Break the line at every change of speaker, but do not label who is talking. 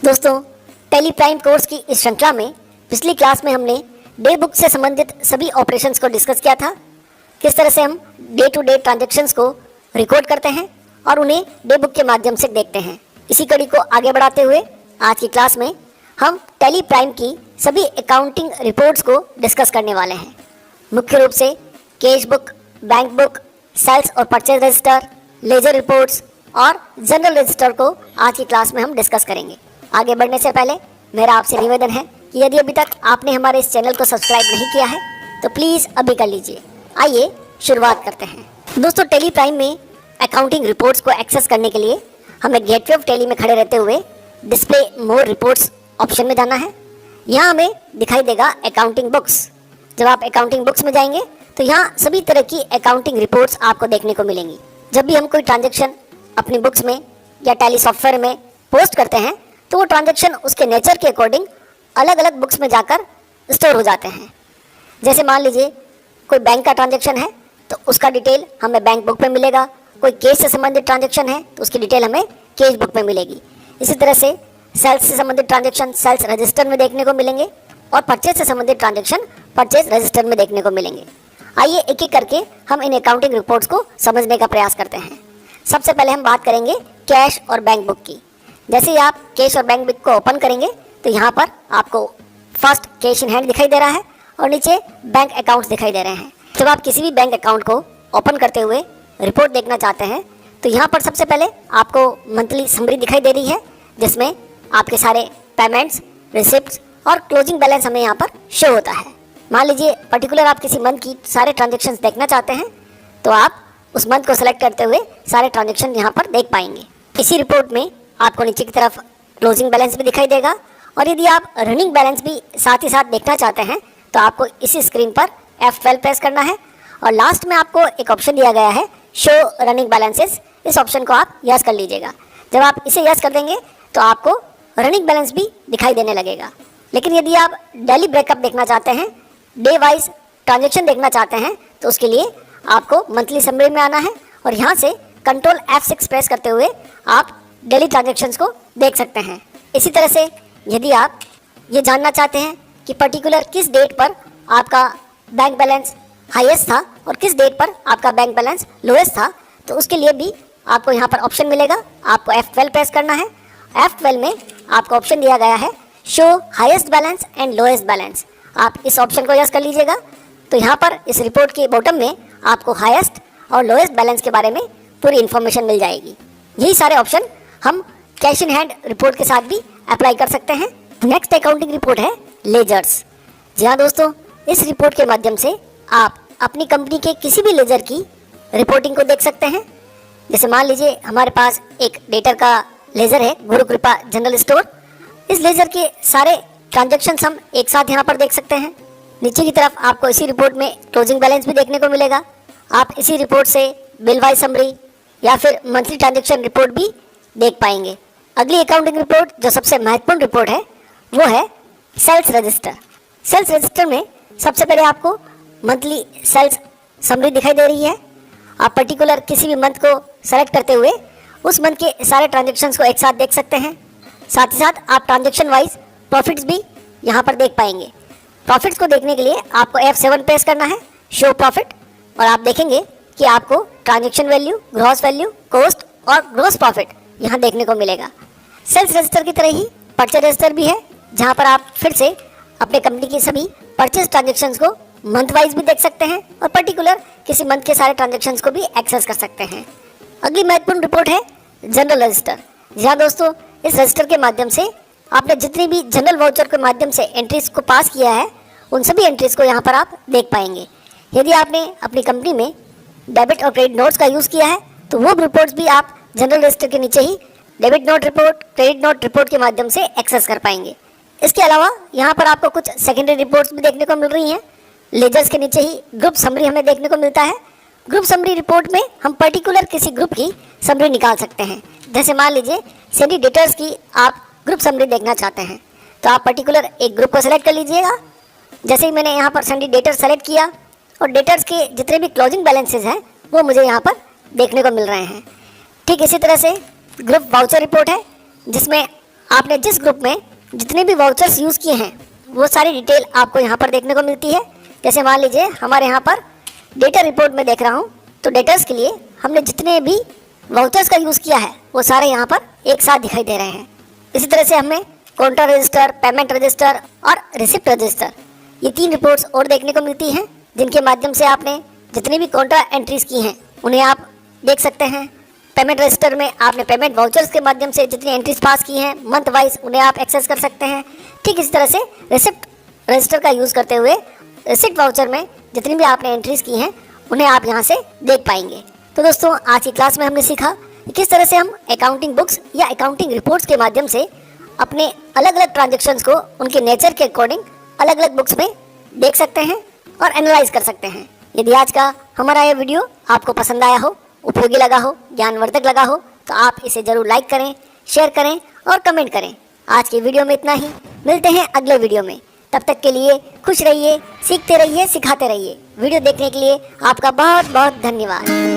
दोस्तों, tally prime course की इस श्रृंखला में पिछली क्लास में हमने डे बुक से संबंधित सभी ऑपरेशंस को डिस्कस किया था। किस तरह से हम डे टू डे ट्रांजैक्शंस को रिकॉर्ड करते हैं और उन्हें डे बुक के माध्यम से देखते हैं। इसी कड़ी को आगे बढ़ाते हुए आज की क्लास में हम टैली प्राइम की सभी अकाउंटिंग रिपोर्ट्स को डिस्कस करने वाले हैं। मुख्य रूप से cash book, bank book, sales और परचेज रजिस्टर, लेजर रिपोर्ट्स और जनरल रजिस्टर को आज की क्लास में हम डिस्कस करेंगे। आगे बढ़ने से पहले मेरा आपसे निवेदन है कि यदि अभी तक आपने हमारे इस चैनल को सब्सक्राइब नहीं किया है तो प्लीज़ अभी कर लीजिए। आइए शुरुआत करते हैं। दोस्तों, टैली प्राइम में अकाउंटिंग रिपोर्ट्स को एक्सेस करने के लिए हमें गेटवे ऑफ टैली में खड़े रहते हुए डिस्प्ले मोर रिपोर्ट्स ऑप्शन में जाना है। यहाँ हमें दिखाई देगा अकाउंटिंग बुक्स। जब आप अकाउंटिंग बुक्स में जाएंगे तो यहाँ सभी तरह की अकाउंटिंग रिपोर्ट्स आपको देखने को मिलेंगी। जब भी हम कोई ट्रांजैक्शन अपनी बुक्स में या टैली सॉफ्टवेयर में पोस्ट करते हैं तो वो ट्रांजैक्शन उसके नेचर के अकॉर्डिंग अलग अलग बुक्स में जाकर स्टोर हो जाते हैं। जैसे मान लीजिए कोई बैंक का ट्रांजैक्शन है तो उसका डिटेल हमें बैंक बुक में मिलेगा। कोई केस से संबंधित ट्रांजैक्शन है तो उसकी डिटेल हमें केस बुक में मिलेगी। इसी तरह से सेल्स से संबंधित ट्रांजैक्शन सेल्स रजिस्टर में देखने को मिलेंगे और परचेज से संबंधित ट्रांजैक्शन परचेज रजिस्टर में देखने को मिलेंगे। आइए एक एक करके हम इन अकाउंटिंग रिपोर्ट्स को समझने का प्रयास करते हैं। सबसे पहले हम बात करेंगे कैश और बैंक बुक की। जैसे ही आप कैश और बैंक बुक को ओपन करेंगे तो यहाँ पर आपको फर्स्ट कैश इन हैंड दिखाई दे रहा है और नीचे बैंक अकाउंट्स दिखाई दे रहे हैं। जब आप किसी भी बैंक अकाउंट को ओपन करते हुए रिपोर्ट देखना चाहते हैं तो यहाँ पर सबसे पहले आपको मंथली समरी दिखाई दे रही है, जिसमें आपके सारे पेमेंट्स, रिसिप्ट्स और क्लोजिंग बैलेंस हमें यहाँ पर शो होता है। मान लीजिए पर्टिकुलर आप किसी मंथ की सारे ट्रांजेक्शन्स देखना चाहते हैं तो आप उस मंथ को सेलेक्ट करते हुए सारे ट्रांजेक्शन यहाँ पर देख पाएंगे। इसी रिपोर्ट में आपको नीचे की तरफ क्लोजिंग बैलेंस भी दिखाई देगा और यदि आप रनिंग बैलेंस भी साथ ही साथ देखना चाहते हैं तो आपको इसी स्क्रीन पर F12 प्रेस करना है और लास्ट में आपको एक ऑप्शन दिया गया है शो रनिंग बैलेंसेस। इस ऑप्शन को आप यस कर लीजिएगा। जब आप इसे यस कर देंगे तो आपको रनिंग बैलेंस भी दिखाई देने लगेगा। लेकिन यदि आप डेली ब्रेकअप देखना चाहते हैं, डे वाइज ट्रांजेक्शन देखना चाहते हैं तो उसके लिए आपको मंथली समरी में आना है और यहाँ से कंट्रोल F6 प्रेस करते हुए आप डेली ट्रांजैक्शंस को देख सकते हैं। इसी तरह से यदि आप ये जानना चाहते हैं कि पर्टिकुलर किस डेट पर आपका बैंक बैलेंस हाईएस्ट था और किस डेट पर आपका बैंक बैलेंस लोएस्ट था तो उसके लिए भी आपको यहाँ पर ऑप्शन मिलेगा। आपको F12 प्रेस करना है। F12 में आपको ऑप्शन दिया गया है show highest balance and lowest balance. आप इस ऑप्शन को यस कर लीजिएगा तो यहाँ पर इस रिपोर्ट के बॉटम में आपको हाईएस्ट और लोएस्ट बैलेंस के बारे में पूरी इन्फॉर्मेशन मिल जाएगी। यही सारे ऑप्शन हम कैश इन हैंड रिपोर्ट के साथ भी अप्लाई कर सकते हैं। नेक्स्ट अकाउंटिंग रिपोर्ट है लेजर्स। जी हाँ दोस्तों, इस रिपोर्ट के माध्यम से आप अपनी कंपनी के किसी भी लेजर की रिपोर्टिंग को देख सकते हैं। जैसे मान लीजिए हमारे पास एक डेटर का लेजर है, गुरु कृपा जनरल स्टोर। इस लेजर के सारे ट्रांजेक्शन्स हम एक साथ यहाँ पर देख सकते हैं। नीचे की तरफ आपको इसी रिपोर्ट में क्लोजिंग बैलेंस भी देखने को मिलेगा। आप इसी रिपोर्ट से बिल वाइज समरी या फिर मंथली ट्रांजेक्शन रिपोर्ट भी देख पाएंगे। अगली अकाउंटिंग रिपोर्ट जो सबसे महत्वपूर्ण रिपोर्ट है वो है सेल्स रजिस्टर। सेल्स रजिस्टर में सबसे पहले आपको मंथली सेल्स समरी दिखाई दे रही है। आप पर्टिकुलर किसी भी मंथ को सेलेक्ट करते हुए उस मंथ के सारे ट्रांजेक्शन्स को एक साथ देख सकते हैं। साथ ही साथ आप ट्रांजेक्शन वाइज प्रॉफिट्स भी यहाँ पर देख पाएंगे। प्रॉफिट्स को देखने के लिए आपको F7 प्रेस करना है, शो प्रॉफिट, और आप देखेंगे कि आपको transaction value, gross value, cost और ग्रॉस प्रॉफिट यहाँ देखने को मिलेगा। सेल्स रजिस्टर की तरह ही परचेज रजिस्टर भी है, जहाँ पर आप फिर से अपने कंपनी की सभी परचेज ट्रांजेक्शन्स को मंथ वाइज भी देख सकते हैं और पर्टिकुलर किसी मंथ के सारे ट्रांजेक्शन्स को भी एक्सेस कर सकते हैं। अगली महत्वपूर्ण रिपोर्ट है जनरल रजिस्टर। जी हाँ दोस्तों, इस रजिस्टर के माध्यम से आपने जितनी भी जनरल वाउचर के माध्यम से एंट्रीज को पास किया है उन सभी एंट्रीज को यहाँ पर आप देख पाएंगे। यदि आपने अपनी कंपनी में डेबिट और क्रेडिट नोट्स का यूज़ किया है तो वो रिपोर्ट्स भी आप जनरल रजिस्टर के नीचे ही debit note report, credit note report के माध्यम से एक्सेस कर पाएंगे। इसके अलावा यहाँ पर आपको कुछ सेकेंडरी रिपोर्ट्स भी देखने को मिल रही हैं। लेजर्स के नीचे ही ग्रुप समरी हमें देखने को मिलता है। ग्रुप समरी रिपोर्ट में हम पर्टिकुलर किसी ग्रुप की समरी निकाल सकते हैं। जैसे मान लीजिए सैंडी डेटर्स की आप ग्रुप समरी देखना चाहते हैं तो आप पर्टिकुलर एक ग्रुप को सेलेक्ट कर लीजिएगा। जैसे ही मैंने यहाँ पर सैंडी डेटर्स सेलेक्ट किया और डेटर्स के जितने भी क्लोजिंग बैलेंसेज हैं वो मुझे यहाँ पर देखने को मिल रहे हैं। ठीक इसी तरह से ग्रुप वाउचर रिपोर्ट है जिसमें आपने जिस ग्रुप में जितने भी वाउचर्स यूज़ किए हैं वो सारी डिटेल आपको यहाँ पर देखने को मिलती है। जैसे मान लीजिए हमारे यहाँ पर डेटा रिपोर्ट में देख रहा हूँ, तो डेटर्स के लिए हमने जितने भी वाउचर्स का यूज़ किया है वो सारे यहाँ पर एक साथ दिखाई दे रहे हैं। इसी तरह से हमें काउंटर रजिस्टर, पेमेंट रजिस्टर और रिसिप्ट रजिस्टर, ये 3 रिपोर्ट्स और देखने को मिलती हैं, जिनके माध्यम से आपने जितनी भी काउंटर एंट्रीज की हैं उन्हें आप देख सकते हैं। पेमेंट रजिस्टर में आपने पेमेंट वाउचर्स के माध्यम से जितनी एंट्रीज पास की हैं मंथ वाइज उन्हें आप एक्सेस कर सकते हैं। ठीक इसी तरह से रिसिप्ट रजिस्टर का यूज़ करते हुए रिसिप्ट वाउचर में जितनी भी आपने एंट्रीज की हैं उन्हें आप यहाँ से देख पाएंगे। तो दोस्तों आज की क्लास में हमने सीखा कि किस तरह से हम अकाउंटिंग बुक्स या अकाउंटिंग रिपोर्ट्स के माध्यम से अपने अलग अलग ट्रांजेक्शन्स को उनके नेचर के अकॉर्डिंग अलग अलग बुक्स में देख सकते हैं और एनालाइज कर सकते हैं। यदि आज का हमारा यह वीडियो आपको पसंद आया हो, उपयोगी लगा हो, ज्ञानवर्धक लगा हो, तो आप इसे ज़रूर लाइक करें, शेयर करें और कमेंट करें। आज की वीडियो में इतना ही, मिलते हैं अगले वीडियो में। तब तक के लिए खुश रहिए, सीखते रहिए, सिखाते रहिए। वीडियो देखने के लिए आपका बहुत बहुत धन्यवाद।